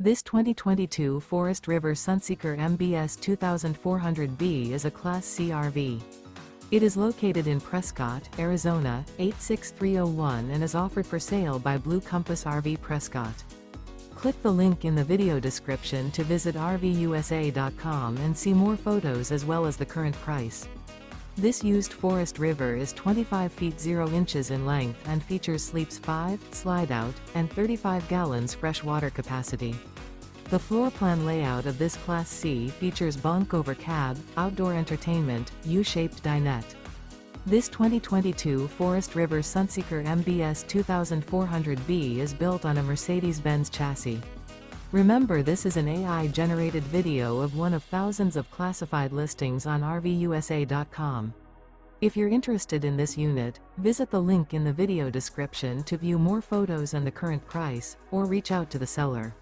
This 2022 Forest River Sunseeker MBS 2400B is a Class C RV. It is located in Prescott, Arizona, 86301 and is offered for sale by Blue Compass RV Prescott. Click the link in the video description to visit RVUSA.com and see more photos as well as the current price. This used Forest River is 25 feet 0 inches in length and features sleeps 5, Slideout, and 35 gallons fresh water capacity. The floor plan layout of this Class C features Bunk Over Cab, outdoor entertainment, U-shaped dinette. This 2022 Forest River Sunseeker MBS 2400B is built on a Mercedes-Benz chassis. Remember, this is an AI-generated video of one of thousands of classified listings on RVUSA.com. If you're interested in this unit, visit the link in the video description to view more photos and the current price, or reach out to the seller.